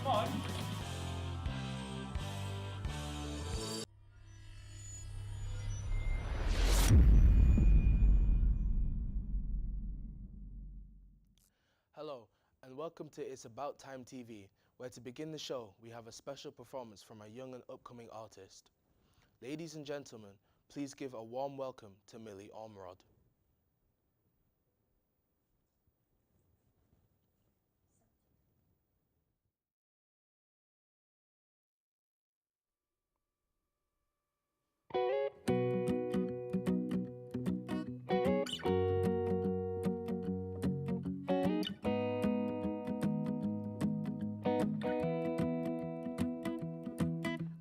Come on. Hello, and welcome to It's About Time TV, where to begin the show, we have a special performance from a young and upcoming artist. Ladies and gentlemen, please give a warm welcome to Millie Ormerod.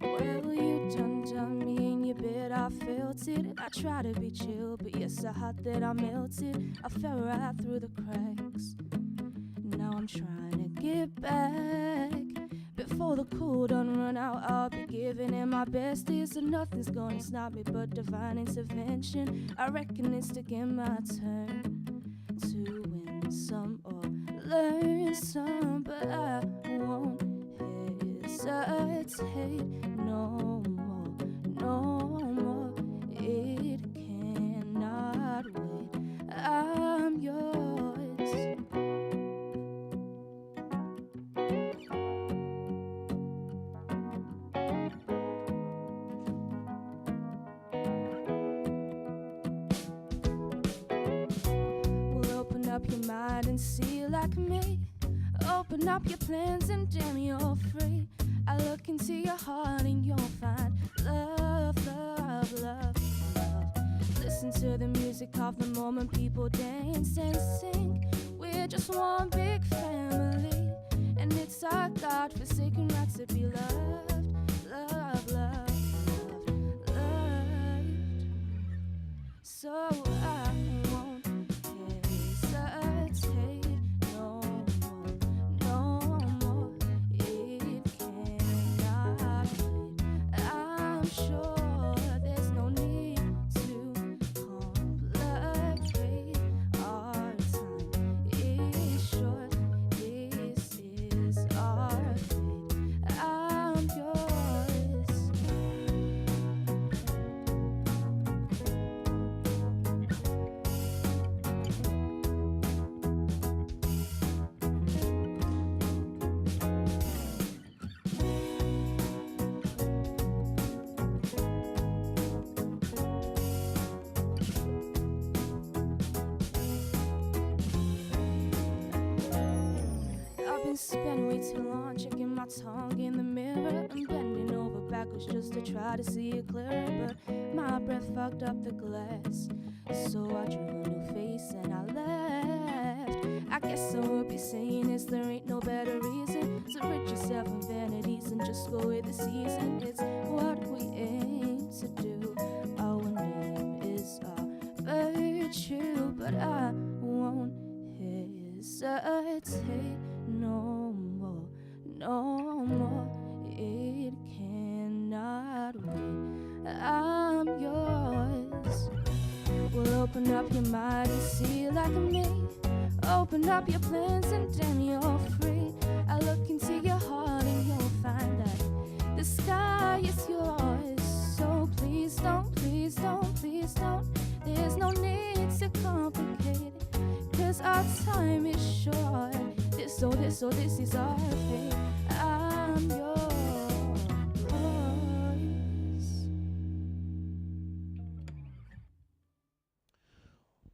Well, you done me in your bed, I felt it. I tried to be chill, but you're so hot that I melted. I fell right through the cracks. Now I'm trying to get back. Before the cool done run out, I'll be giving it my best. So nothing's gonna stop me but divine intervention. I reckon it's to get my turn to win some or learn some, but I won't hesitate no more, no more. It cannot wait. I'm yours. Well, open up your mind and see like me. Open up your plans and damn, you're free. I look into your heart and you'll find love, love, love, love. Listen to the music of the moment, people dance and sing. We're just one big family, and it's our God-forsaken right to be loved, love, love, love, loved. So I won't hesitate no more, no more. It cannot wait. I'm sure there's no need to complicate. Our time is short. This is our fate. I'm yours. I've been spending way too long checking my tongue in the mirror. I'm bending over backwards just to try to see it clearer, but my breath fucked up the glass. So I drew a new face and I laughed. I guess I would be saying this, there ain't no better reason to rid yourself of vanities and just go with the season. It's what we aim to do. Our name is our virtue, but I won't hesitate no more, no more. It cannot wait. I'm yours. Well, open up your mind and see like me. Open up your plans and damn, you're free. I look into your heart and you'll find that the sky is yours. So please don't, please don't, please don't. There's no need to complicate it, 'cause our time is short. This is our fate. I'm yours.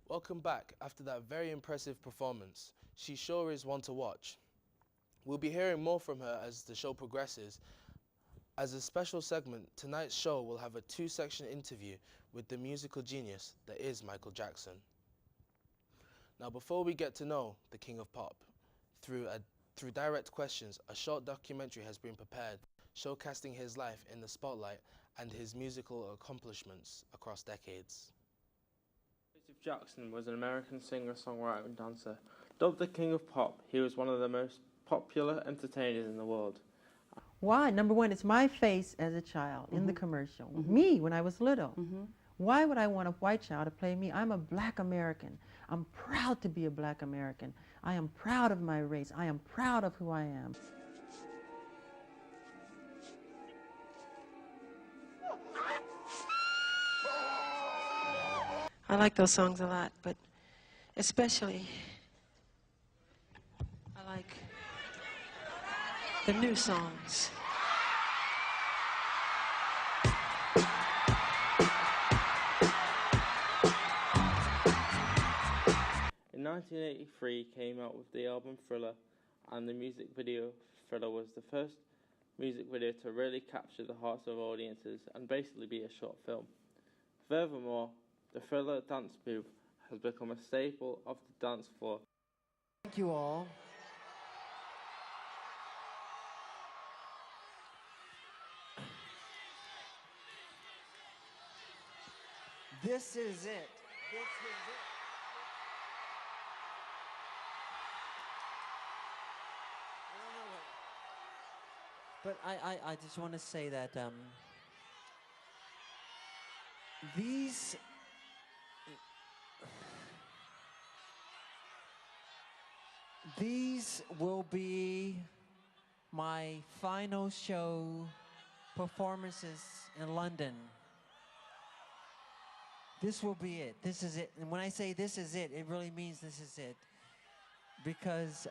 Welcome back after that very impressive performance. She sure is one to watch. We'll be hearing more from her as the show progresses. As a special segment, tonight's show will have a two-section interview with the musical genius that is Michael Jackson. Now, before we get to know the King of Pop, through direct questions, a short documentary has been prepared showcasing his life in the spotlight and his musical accomplishments across decades. Jackson was an American singer, songwriter and dancer. Dubbed the King of Pop, he was one of the most popular entertainers in the world. Why? Number one, it's my face as a child in the commercial. Me when I was little. Why would I want a white child to play me? I'm a black American. I'm proud to be a black American. I am proud of my race. I am proud of who I am. I like those songs a lot, but especially I like the new songs. In 1983 came out with the album Thriller, and the music video Thriller was the first music video to really capture the hearts of audiences and basically be a short film. Furthermore, the Thriller dance move has become a staple of the dance floor. Thank you all. This is it. This is it. But I just want to say that these will be my final show performances in London. This will be it. This is it. And when I say this is it, it really means this is it. Because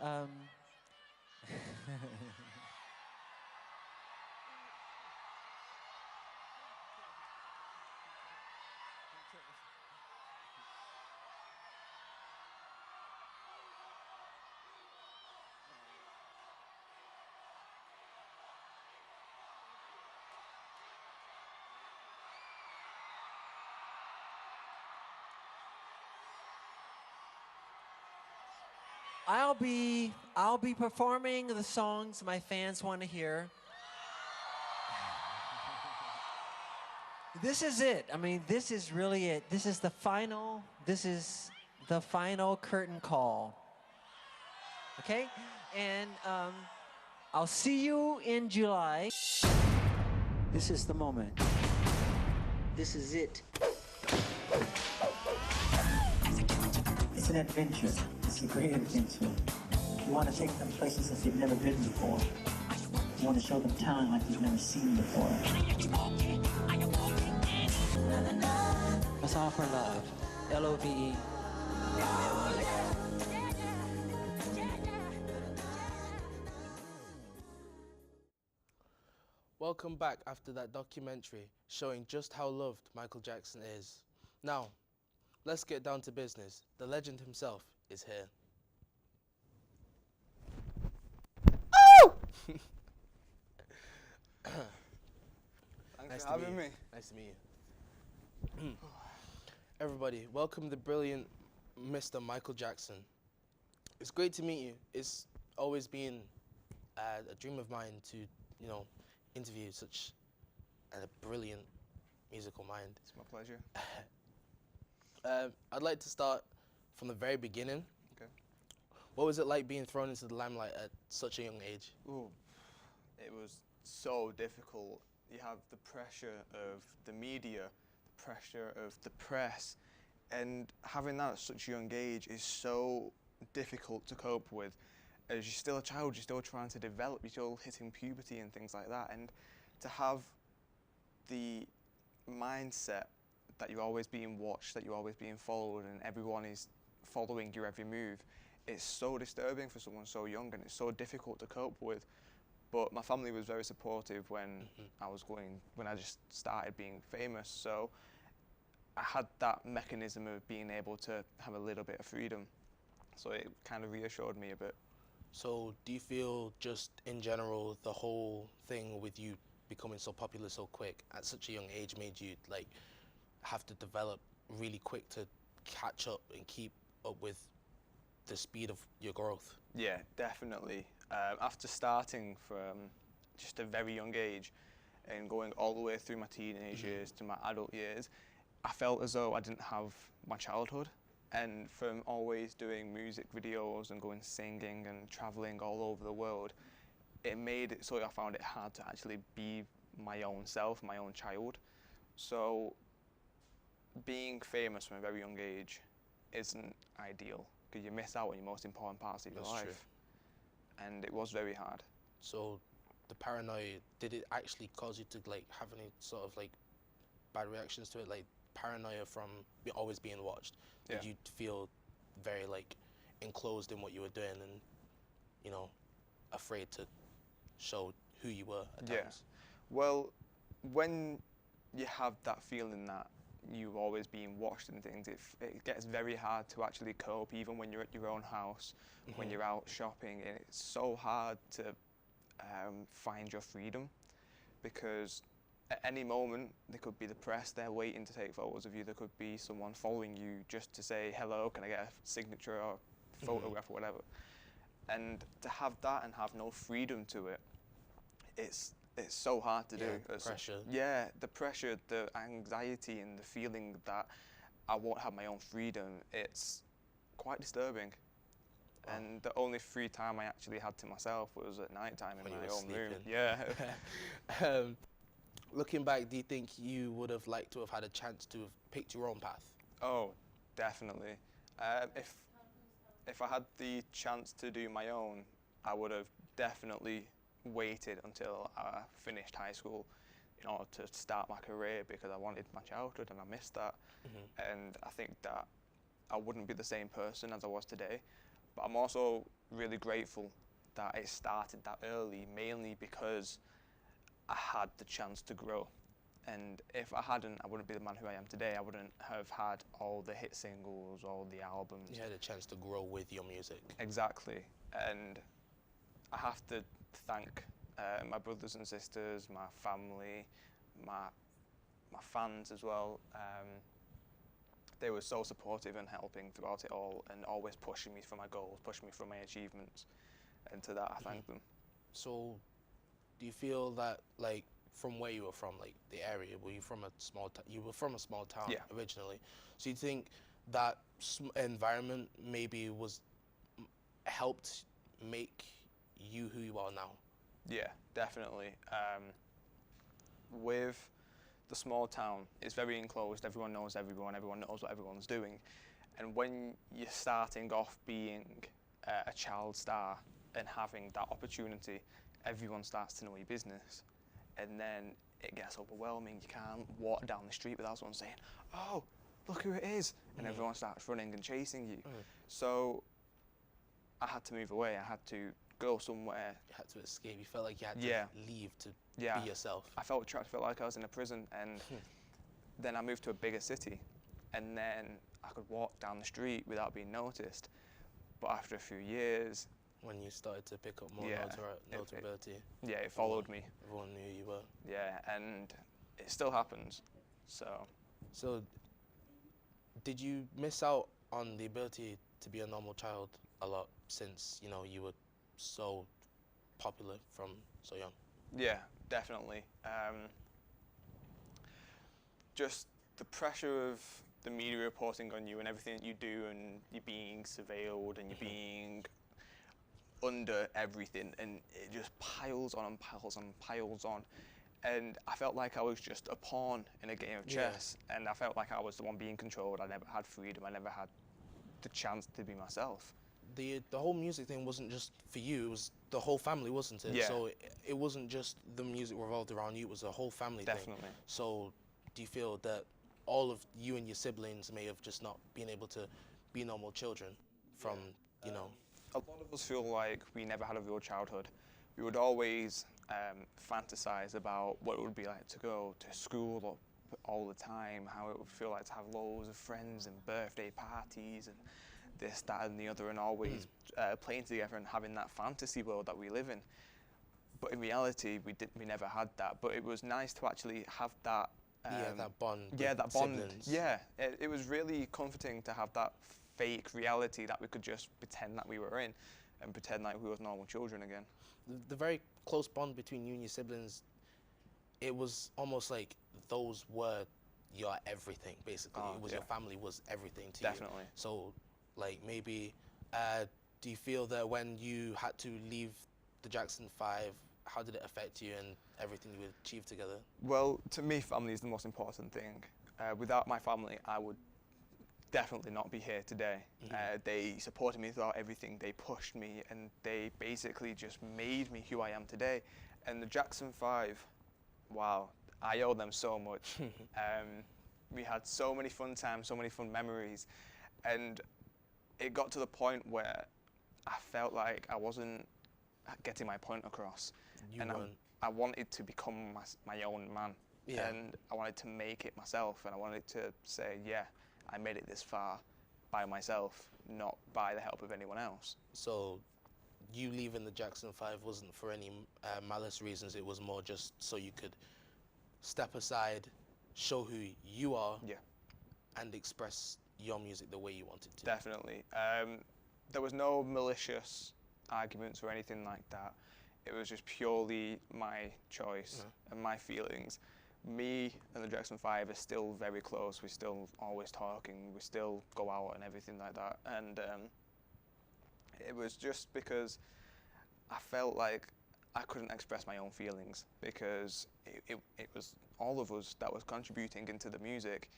I'll be performing the songs my fans want to hear. This is it. I mean, this is really it. This is the final curtain call. Okay? And I'll see you in July. This is the moment. This is it. It's an adventure. It's a great adventure. You want to take them places that they've never been before. You want to show them talent like you've never seen before. Let's offer love. L-O-V-E. Welcome back after that documentary showing just how loved Michael Jackson is. Now, let's get down to business. The legend himself is here. Oh! Thanks for having me. Nice to meet you. Everybody, welcome the brilliant Mr. Michael Jackson. It's great to meet you. It's always been a dream of mine to, interview such a brilliant musical mind. It's my pleasure. I'd like to start from the very beginning. Okay. What was it like being thrown into the limelight at such a young age? Ooh, it was so difficult. You have the pressure of the media, the pressure of the press, and having that at such a young age is so difficult to cope with. As you're still a child, you're still trying to develop, you're still hitting puberty and things like that, and to have the mindset that you're always being watched, that you're always being followed, and everyone is following your every move, it's so disturbing for someone so young, and it's so difficult to cope with. But my family was very supportive when I just started being famous, so I had that mechanism of being able to have a little bit of freedom. So it kind of reassured me a bit. So do you feel just in general the whole thing with you becoming so popular so quick at such a young age made you have to develop really quick to catch up and keep up with the speed of your growth? Yeah, definitely. After starting from just a very young age and going all the way through my teenage years to my adult years, I felt as though I didn't have my childhood. And from always doing music videos and going singing and traveling all over the world, it made it so I found it hard to actually be my own self, my own child. So being famous from a very young age isn't ideal because you miss out on your most important parts of your life. True. And it was very hard. So the paranoia, did it actually cause you to have any sort of bad reactions to it? paranoia from always being watched? Did you feel very like enclosed in what you were doing and, you know, afraid to show who you were at times? Well, when you have that feeling that you're always being watched and things, it gets very hard to actually cope, even when you're at your own house, when you're out shopping, and it's so hard to find your freedom, because at any moment there could be the press there waiting to take photos of you, there could be someone following you just to say hello, can I get a signature or photograph or whatever. And to have that and have no freedom to it, it's so hard to do. The pressure. Yeah, the pressure, the anxiety and the feeling that I won't have my own freedom, it's quite disturbing. Wow. And the only free time I actually had to myself was at night time in When you my were own room. sleeping. Yeah. Looking back, do you think you would have liked to have had a chance to have picked your own path? Oh, definitely. If I had the chance to do my own, I would have definitely waited until I finished high school in order to start my career, because I wanted my childhood and I missed that. And I think that I wouldn't be the same person as I was today. But I'm also really grateful that it started that early, mainly because I had the chance to grow. And if I hadn't, I wouldn't be the man who I am today. I wouldn't have had all the hit singles, all the albums. You had a chance to grow with your music. Exactly. And I have to thank my brothers and sisters, my family, my fans as well. They were so supportive and helping throughout it all, and always pushing me for my goals, pushing me for my achievements. And to that, I thank them. So, do you feel that, like, from where you were from, like the area, were you from a small town? You were from a small town originally. So you think that environment maybe helped make you who you are now? Yeah, definitely. With the small town, it's very enclosed. Everyone knows everyone. Everyone knows what everyone's doing. And when you're starting off being a child star and having that opportunity, everyone starts to know your business. And then it gets overwhelming. You can't walk down the street without someone saying, "Oh, look who it is," and everyone starts running and chasing you. So I had to move away. I had to go somewhere. You had to escape. You felt like you had to leave to be yourself. I felt trapped. I felt like I was in a prison. And then I moved to a bigger city, and then I could walk down the street without being noticed. But after a few years, when you started to pick up more notability, it followed me. Everyone knew who you were. Yeah, and it still happens. So did you miss out on the ability to be a normal child a lot, since, you know, you were so popular from so young? Yeah, definitely. Just the pressure of the media reporting on you and everything that you do, and you're being surveilled and you're being under everything, and it just piles on and piles on and piles on. And I felt like I was just a pawn in a game of chess, and I felt like I was the one being controlled. I never had freedom. I never had the chance to be myself. The whole music thing wasn't just for you, it was the whole family, wasn't it? Yeah. So it wasn't just the music revolved around you, it was a whole family thing. Definitely. So do you feel that all of you and your siblings may have just not been able to be normal children from, you know? A lot of us feel like we never had a real childhood. We would always fantasize about what it would be like to go to school all the time, how it would feel like to have loads of friends and birthday parties and this, that and the other, and always playing together and having that fantasy world that we live in. But in reality, we never had that. But it was nice to actually have that. That bond. Yeah, that bond. Siblings. Yeah, it was really comforting to have that fake reality that we could just pretend that we were in, and pretend like we were normal children again. The very close bond between you and your siblings, it was almost like those were your everything, basically. It was your family was everything to you. Definitely. So, like, maybe, do you feel that when you had to leave the Jackson 5, how did it affect you and everything you achieved together? Well, to me, family is the most important thing. Without my family, I would definitely not be here today. They supported me throughout everything. They pushed me, and they basically just made me who I am today. And the Jackson 5, wow, I owe them so much. We had so many fun times, so many fun memories, and it got to the point where I felt like I wasn't getting my point across. And I wanted to become my own man. Yeah. And I wanted to make it myself, and I wanted to say, yeah, I made it this far by myself, not by the help of anyone else. So you leaving the Jackson 5 wasn't for any malice reasons, it was more just so you could step aside, show who you are, Yeah. and express your music the way you wanted to. Definitely. There was no malicious arguments or anything like that. It was just purely my choice and my feelings. Me and the Jackson 5 are still very close. We're still always talking. We still go out and everything like that. And it was just because I felt like I couldn't express my own feelings, because it was all of us that was contributing into the music,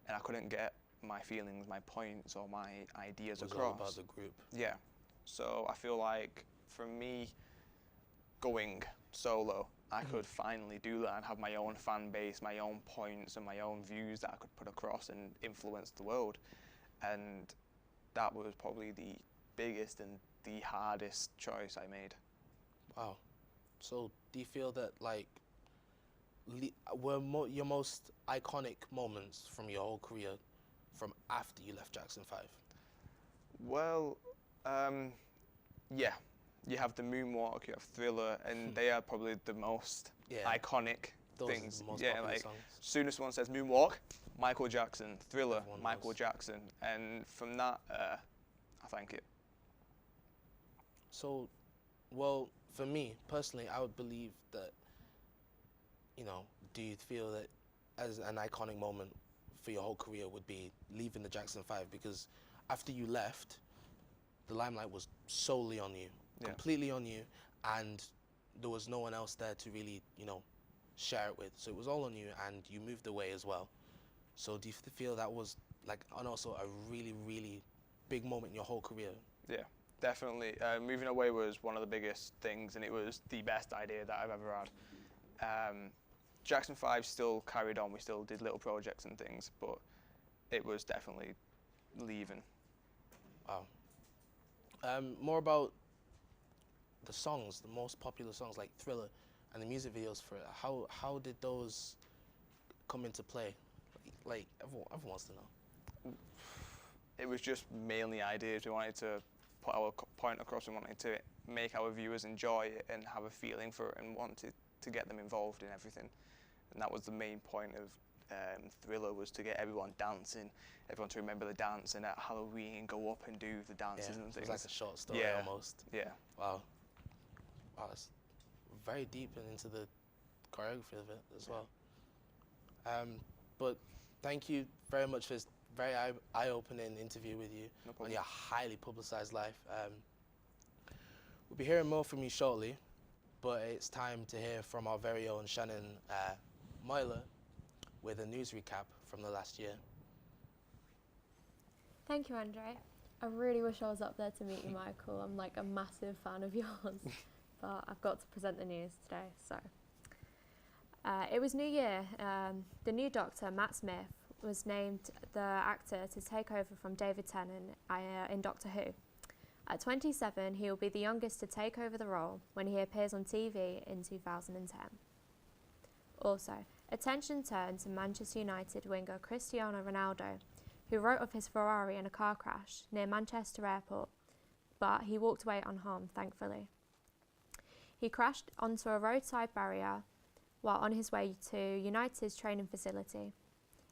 and I couldn't get my feelings, my points, or my ideas across. It was all about the group. Yeah. So I feel like for me, going solo, I could finally do that and have my own fan base, my own points and my own views that I could put across and influence the world. And that was probably the biggest and the hardest choice I made. Wow. So do you feel that, like, your most iconic moments from your whole career from after you left Jackson 5? Well, yeah. You have the Moonwalk, you have Thriller, and they are probably the most iconic things. Are the most yeah, popular like songs. soon as someone says Moonwalk, Michael Jackson, Thriller, Everyone Michael knows. Jackson, and from that, I thank it. So, well, for me personally, I would believe that, you know, do you feel that as an iconic moment for your whole career would be leaving the Jackson 5? Because after you left, the limelight was solely on you. Completely on you, and there was no one else there to really, you know, share it with. So it was all on you, and you moved away as well. So do you feel that was, like, and also a really, really big moment in your whole career? Yeah, definitely. Moving away was one of the biggest things, and it was the best idea that I've ever had. Jackson 5 still carried on. We still did little projects and things, but it was definitely leaving. Wow. More about the songs, the most popular songs like Thriller, and the music videos for it. How did those come into play? Like everyone wants to know. It was just mainly ideas. We wanted to put our point across. We wanted to make our viewers enjoy it and have a feeling for it, and wanted to get them involved in everything. And that was the main point of Thriller, was to get everyone dancing, everyone to remember the dance, and at Halloween go up and do the dances and things. It was like a short story almost. Yeah. Wow. Wow, that's very deep and into the choreography of it as well. But thank you very much for this very eye-opening interview with you on your highly publicized life. We'll be hearing more from you shortly, but it's time to hear from our very own Shannon Myler with a news recap from the last year. Thank you, Andre. I really wish I was up there to meet you, Michael. I'm like a massive fan of yours, but I've got to present the news today. So it was New Year. The new Doctor, Matt Smith, was named the actor to take over from David Tennant in Doctor Who. At 27, he will be the youngest to take over the role when he appears on TV in 2010. Also, attention turned to Manchester United winger Cristiano Ronaldo, who wrote of his Ferrari in a car crash near Manchester Airport, but he walked away unharmed, thankfully. He crashed onto a roadside barrier while on his way to United's training facility.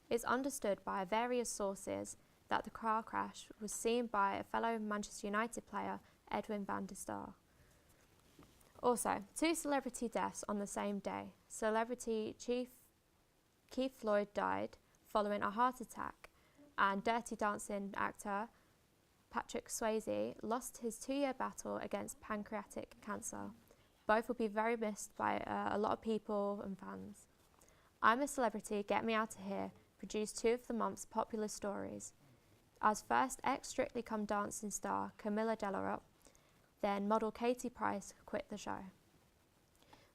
It's understood by various sources that the car crash was seen by a fellow Manchester United player, Edwin van der Sar. Also, 2 celebrity deaths on the same day. Celebrity chief Keith Floyd died following a heart attack, and Dirty Dancing actor Patrick Swayze lost his 2-year battle against pancreatic cancer. Both will be very missed by a lot of people and fans. I'm a Celebrity, Get Me Out of Here produced 2 of the month's popular stories. As first ex-Strictly Come Dancing star Camilla Delarotte, then model Katie Price quit the show.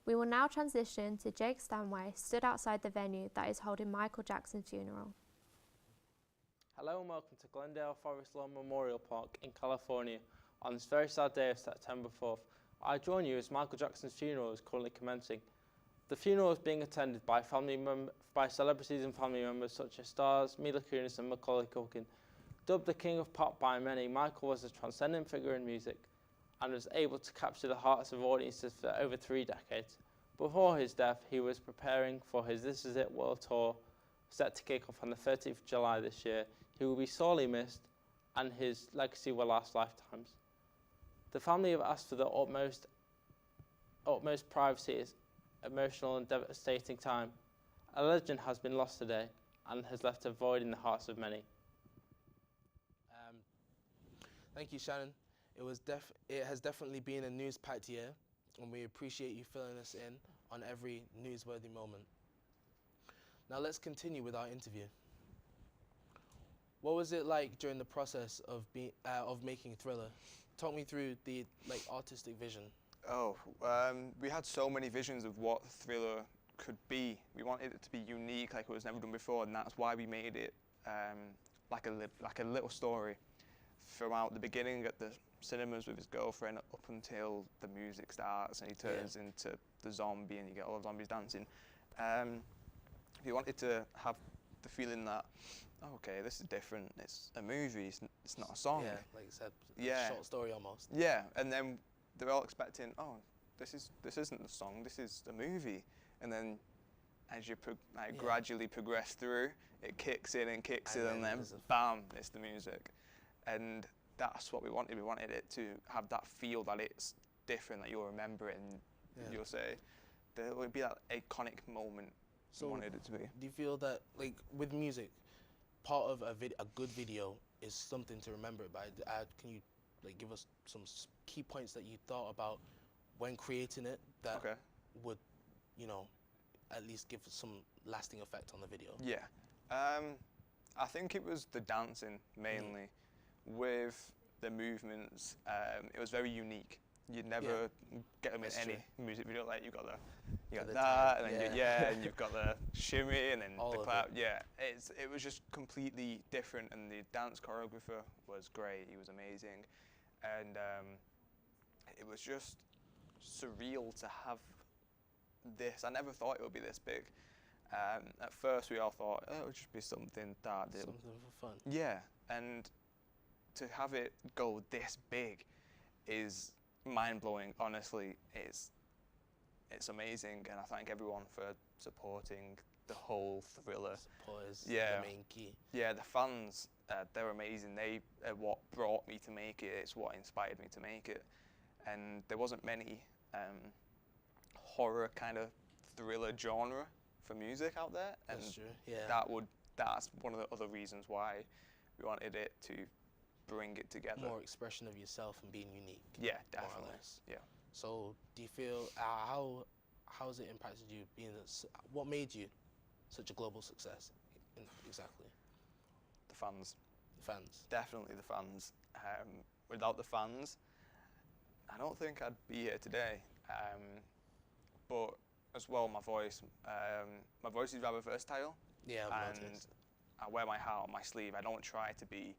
We will now transition to Jake Stanway stood outside the venue that is holding Michael Jackson's funeral. Hello and welcome to Glendale Forest Lawn Memorial Park in California on this very sad day of September 4th. I join you as Michael Jackson's funeral is currently commencing. The funeral is being attended by celebrities and family members such as stars Mila Kunis and Macaulay Culkin. Dubbed the King of Pop by many, Michael was a transcendent figure in music and was able to capture the hearts of audiences for over 3 decades. Before his death, he was preparing for his This Is It World Tour, set to kick off on the 30th of July this year. He will be sorely missed, and his legacy will last lifetimes. The family have asked for the utmost privacy. It's emotional and devastating time. A legend has been lost today and has left a void in the hearts of many. Thank you, Shannon. It has definitely been a news-packed year, and we appreciate you filling us in on every newsworthy moment. Now let's continue with our interview. What was it like during the process of making Thriller? Talk me through the artistic vision. We had so many visions of what Thriller could be. We wanted it to be unique, like it was never done before, and that's why we made it like a little story. Throughout the beginning at the cinemas with his girlfriend up until the music starts and he turns into the zombie and you get all the zombies dancing. We wanted to have the feeling that, okay, this is different. It's a movie. It's not a song. Yeah, like you said, a short story almost. Yeah, and then they're all expecting, oh, this isn't a song. This is a movie. And then as you gradually progress through, it kicks in and kicks in, and then bam, it's the music. And that's what we wanted. We wanted it to have that feel that it's different, that you'll remember it and you'll say, there would be that iconic moment. So we wanted it to be. Do you feel that, like, with music, part of a good video is something to remember it by? Can you, give us some key points that you thought about when creating it that would, at least give some lasting effect on the video? Yeah. I think it was the dancing, mainly. With the movements, it was very unique. You'd never get them in any music video. Like you got that, and then and you've got the shimmy, and then the clap. Yeah, it was just completely different. And the dance choreographer was great. He was amazing, and it was just surreal to have this. I never thought it would be this big. At first, we all thought it would just be something that something for fun. Yeah, and to have it go this big is mind-blowing. Honestly, it's amazing, and I thank everyone for supporting the whole Thriller. Support is the main key. Yeah, the fans, they're amazing. They are what brought me to make it. It's what inspired me to make it. And there wasn't many horror kind of thriller genre for music out there. And that's true. Yeah. That's one of the other reasons why we wanted it to bring it together. More expression of yourself and being unique. Yeah, definitely. More or less. Yeah. So, do you feel how has it impacted you? What made you such a global success? Exactly. The fans. The fans. Definitely the fans. Without the fans, I don't think I'd be here today. But as well, my voice is rather versatile. Yeah, I've and noticed. I wear my heart on my sleeve. I don't try to be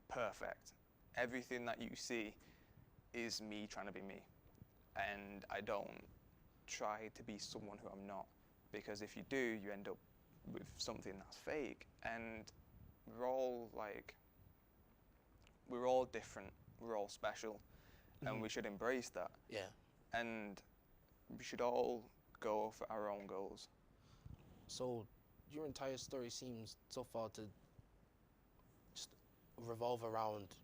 perfect. Everything that you see is me trying to be me, and I don't try to be someone who I'm not, because if you do, you end up with something that's fake. And we're all different, we're all special, and we should embrace that. Yeah. And we should all go for our own goals. So your entire story seems so far to just revolve around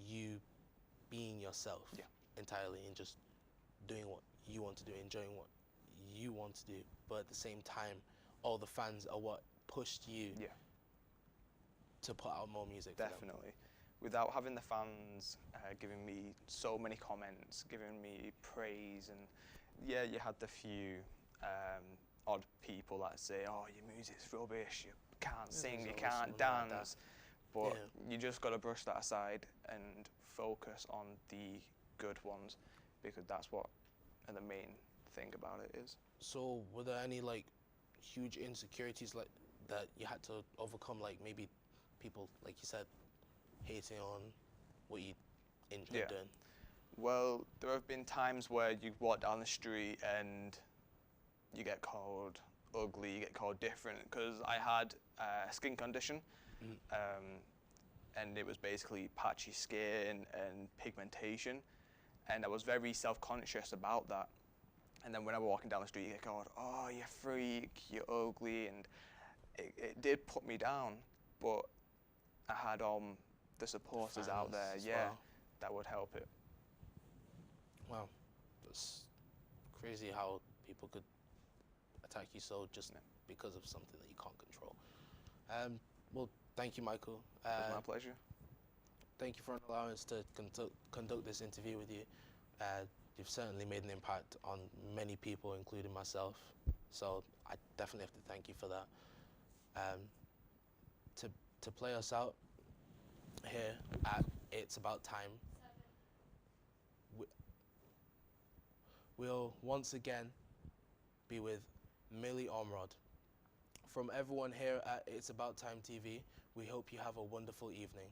you being yourself entirely, and just doing what you want to do, enjoying what you want to do, but at the same time, all the fans are what pushed you to put out more music. Definitely. Without having the fans giving me so many comments, giving me praise, and you had the few odd people that say, oh, your music's rubbish, you can't sing, you can't dance, but you just got to brush that aside and focus on the good ones, because that's what the main thing about it is. So were there any huge insecurities that you had to overcome, like maybe people, like you said, hating on what you enjoyed doing? Well, there have been times where you walk down the street and you get called ugly, you get called different, because I had a skin condition, and it was basically patchy skin and pigmentation, and I was very self-conscious about that. And then when I was walking down the street, you get called, oh, you're a freak, you're ugly, and it did put me down, but I had the supporters out there, that would help it. Wow, that's crazy how people could attack you so just because of something that you can't control. Well, thank you, Michael. It was my pleasure. Thank you for allowing us to conduct this interview with you. You've certainly made an impact on many people, including myself. So I definitely have to thank you for that. To play us out here at It's About Time, we'll once again be with Millie Ormrod. From everyone here at It's About Time TV, we hope you have a wonderful evening.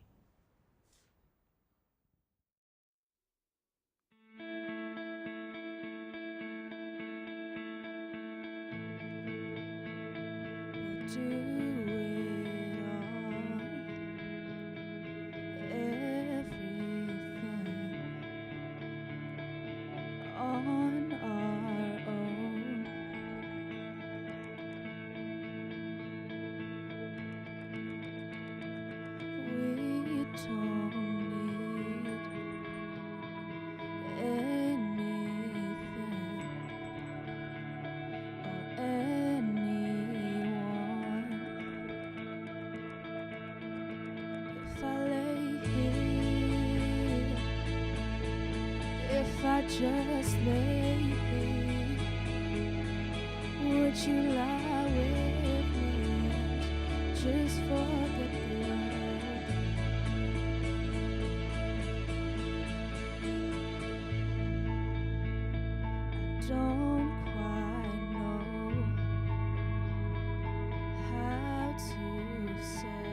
We'll do it all, everything on our own. We don't need anything or anyone. If I lay here, if I just lay here, would you lie with me and just forget the world? I don't quite know how to say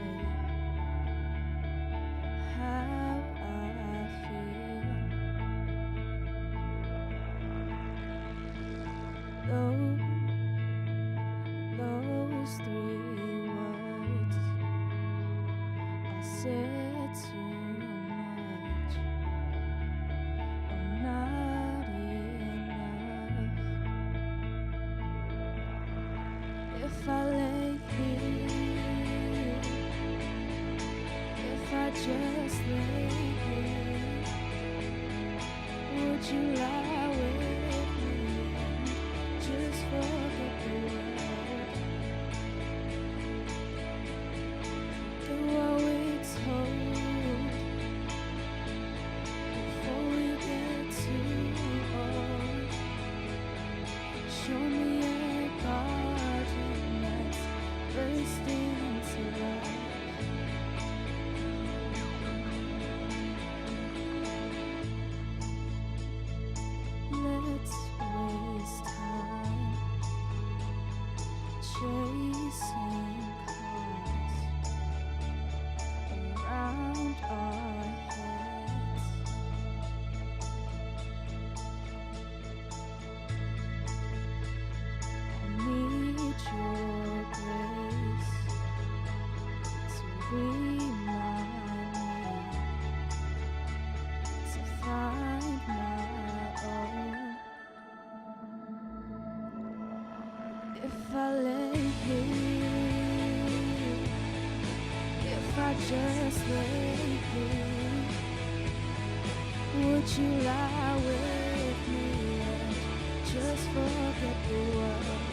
how I feel. Those 3 words are said too much, or not enough. If I lay here, if I just lay here, would you lie with me and just forget the world? Forget what we told before we get too old. Show me a garden that's bursting into life. Let's waste time chasing cars around our heads. I need your grace to remind me to find my own. If I lay here, if I just lay here, would you lie with me and just forget the world?